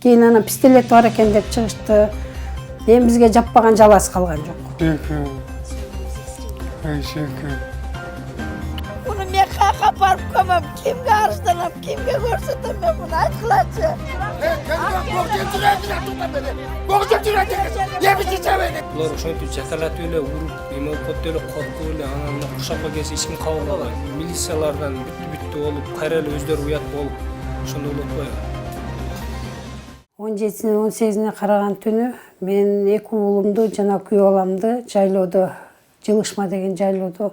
Кийин анан пистолет бар экен деп чыгышты. Эми бизге жаппаган жаласы калган жок. Bunu men kaka barıp koymam, kimge arızlanam, kimge görsetem ben bunu aytkılaçı. Bular ошентип жакалатып эле уруп, эме өкөт эле коркуп эле анан кушапка келсе эч ким кабыл албайт. Милициялардан бүттү болуп, кайра эле өздөрү уят болуп, ошондой болуп коёт. 17-18 караган түнү мен 2 уулумду жана күйөө баламды жайлоодо, Жылышма деген жайлоодо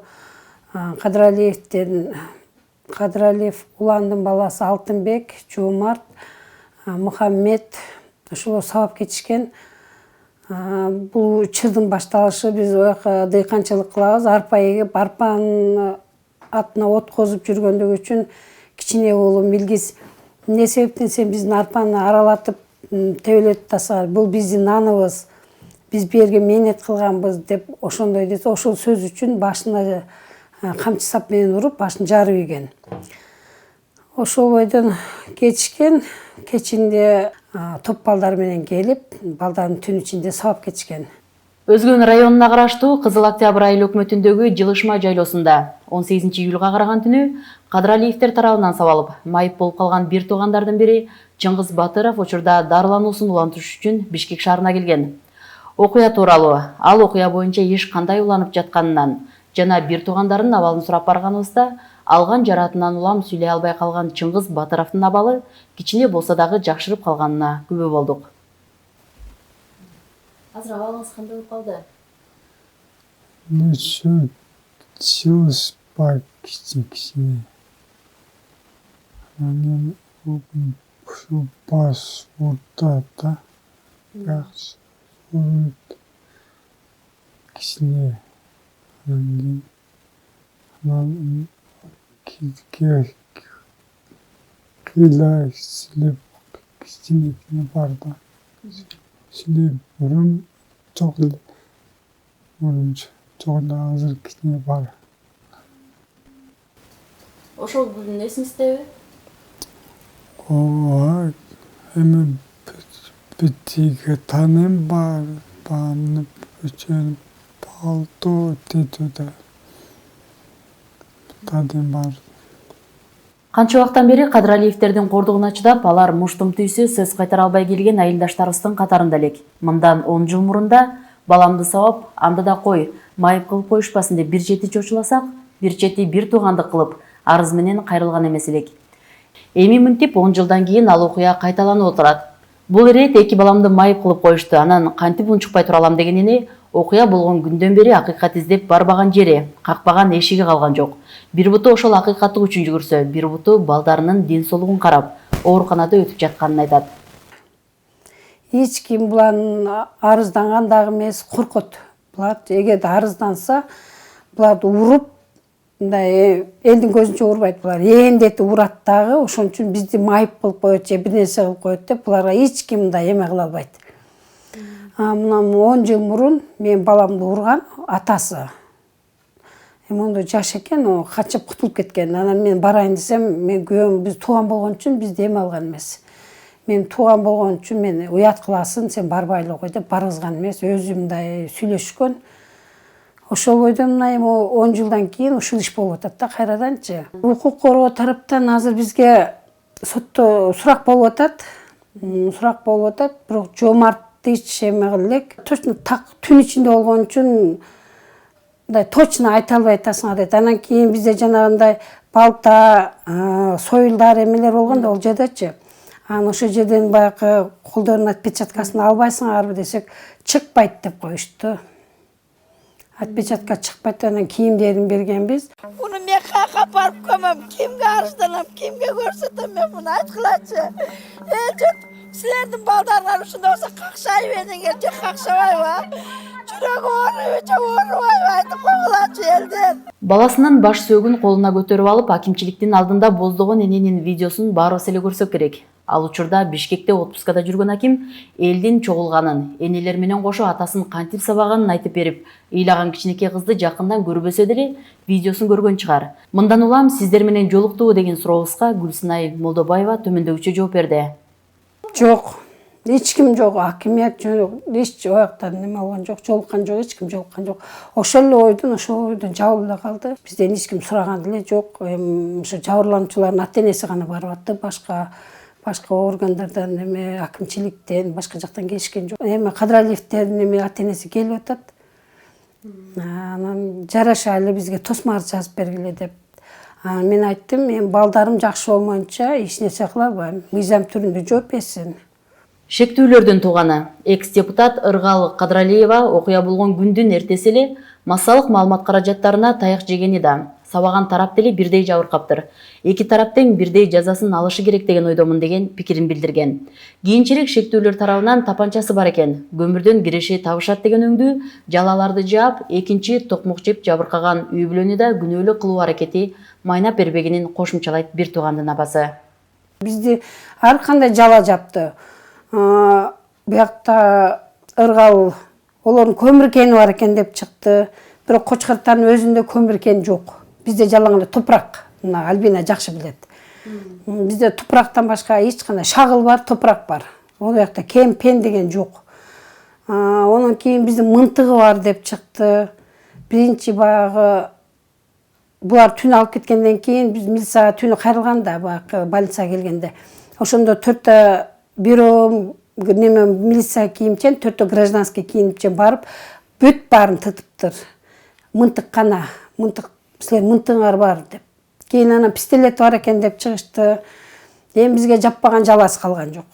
Кадыралиев уландын баласы Алтынбек, Жумарт, Мухаммед ошолор сабап кетишкен. Бул чырдын башталышы биз ояка дыйканчылык кылабыз, арпа эгип, арпанын атына от козуп жүргөндүгү үчүн кичине уулум Билгиз эмне себептен сен биздин арпаны аралатып тебелетип тастаган, бул биздин наныбыз, биз берге мээнет кылганбыз деп ошондой десе, ошол сөз үчүн башына камчы сап менен уруп, башын жарып ийген. Ошол бойдон кетишкен, кечинде топ балдар менен келип, балдарын түн ичинде сабап кетишкен. Өзгөн районуна караштуу Кызыл Октябрь айыл өкмөтүндөгү Жылышма жайлоосунда 18 июлга караган түнү Кадыралиевдер тарабынан сабалып, майып болуп калган бир туугандардын бири Чыңгыз Батыров учурда дарылануусун улантыш үчүн Бишкек шаарына келген. Окуя тууралуу, ал окуя боюнча эч кандай уланып жатканынан жана бир туугандарынын абалын сурап барганыбызда алган жаратынан улам сүйлөй албай калган Чыңгыз Батыровдун абалы кичине болсо дагы жакшырып калганына күбө болдук. Азыр абалыңыз кандай болуп калды? Чылышпай кичине. Анан ушу баш ортада жакшы кичине. Анан кыйлай силеп кичине бар да. Силеп бурун жок эле. Жок азыр кичине бар. Ошол эсиңиздеби? Ооба, эми битиге таным бар, банып өчөнүп палто тетуде. Таным бар. Канча убактан бери Кадыралиевдердин кордугуна чыдап, алар муштум түйсү сөз кайтара албай келген айылдаштарыбыздын катарында элек. Мындан 10 жыл мурунда баламды сабап, анда да кой, майып кылып коюшпасын деп бир чети чочуласак, бир чети бир туугандык кылып, арыз менен кайрылган эмес элек. Эми мынтип 10 жылдан кийин ал окуя кайталанып отурат. Бул ирет эки баламды майып кылып коюшту, анан кантип унчукпай тура алам деген эне окуя болгон күндөн бери акыйкат издеп барбаган жери, какпаган эшиги калган жок. Бир буту ошол акыйкаттык үчүн жүгүрсө, бир буту балдарынын ден соолугун карап, ооруканада өтүп жатканын айтат. Эч ким булардын арызданган дагы эмес, коркот. Булар эгерде арызданса, буларды уруп, мындай элдин көзүнчө урбайт булар. Эндети урат дагы, ошон үчүн бизди майып кылып коет же бир нерсе кылып коет деп буларга эч ким мындай эме кыла албайт. Мына 10 жыл мурун мен баламды урган атасы. Ондо жаш экен, качып кутулуп кеткен. Анан мен барайын десем, мен күйөөм биз тууган болгон үчүн бизди эме алган эмес. Мен тууган болгон үчүн мени уят кыласың, сен барбай эле кой деп баргызган эмес, өзү мындай сүйлөшкөн. Ошол бойдон мына 10 жылдан кийин ушул иш болуп атат да кайраданчы. Укук коргоо тараптан азыр бизге сотто сурак болуп атат. Бирок Жомартты эч эме кыла элек. Точно так түн ичинде болгон үчүн мындай точно айта албай атасың дейт. Анан кийин бизде жанагындай балта, союлдар эмелер болгон да ол жердечи. Анан ошол жерден баягы колдордун отпечаткасын албайсыңарбы десек, чыкпайт деп коюшту. Отпечатка чыкпайт, анан кийимдерин бергенбиз. Bunu men kaka barıp koymam, kimge arızlanam, kimge görsetem ben bunu aytkılaçı. Sizlerden baldarlar uşunda olsa kakşayı verdin gelecek kakşabay var. Çürek oğurvay aytıp koyulaçı elden. Баласынын баш сөөгүн колуна көтөрүп алып, акимчиликтин алдында боздогон эненин видеосун баарыбыз эле көрсөк керек. Ал учурда Бишкекте отпускада жүргөн аким элдин чогулганын, энелер менен кошо атасын кантип сабаганын айтып берип, ыйлаган кичинекей кызды жакындан көрбөсө деле видеосун көргөн чыгар. Мындан улам сиздер менен жолуктубу деген сурообузга Гүлсынай Молдобаева төмөндөгүчө жооп берди. Жок, эч ким жок, акимият жок, эч ояктан неме болгон жок, жолуккан жок, эч ким жолуккан жок. Ошол ойдон жабылып эле калды. Бизден эч ким сураган деле жок. Ошо жабырлануучулардын ата-энеси гана барып атты. Башка органдардан, акимчиликтен, башка жактан келишкен жок. Кадыралиевтердин ата-энеси келип атат. Анан жараша эле бизге тосмар жазып бергиле деп. Мен айттым, мен балдарым жакшы болмоюнча эч нерсе кыла албайм. Мыйзам түрүндө жооп берсин. Шектүүлөрдүн тууганы экс-депутат Ыргал Кадыралиева окуя болгон күндүн эртеси эле массалык маалымат каражаттарына таяк жегени да сабаган тарап деле бирдей жабыркаптыр. Эки тарап тең бирдей жазасын алышы керек деген ойдомун деген пикирин билдирген. Кийинчерээк шектүүлөр тарабынан тапанчасы бар экен, көмүрдөн киреше табышат деген өңдүү жалаларды жаап, экинчи токмок жеп жабыркаган үй бүлөнү да күнөөлүү кылуу аракети майнап бербегенин кошумчалайт бир туугандын апасы. Бизди ар кандай жала жапты. Буякта Ыргал олордун көмүр кени бар экен деп чыкты. Бирок Кочкордун өзүндө көмүр кени жок. Бизде жалаң эле топурак. Мына Альбина жакшы билет. Бизде топурактан башка эч кандай шагыл бар, топурак бар. Ол жакта пен деген жок. Онун кийин биздин мынтыгы бар деп чыкты. Биринчи баягы булар түн алып кеткенден кийин биз милицияга түнү кайрылганда, баягы больницага келгенде, ошондо 4 бирөө милиция кийимчен, 4 гражданский кийимчен барып, бүт баарын тытыптыр. Мынтык кана, силердин мынтыгыңар бар деп. Кийин анан пистолет бар экен деп чыгышты. Эми бизге жаппаган жаласы калган жок.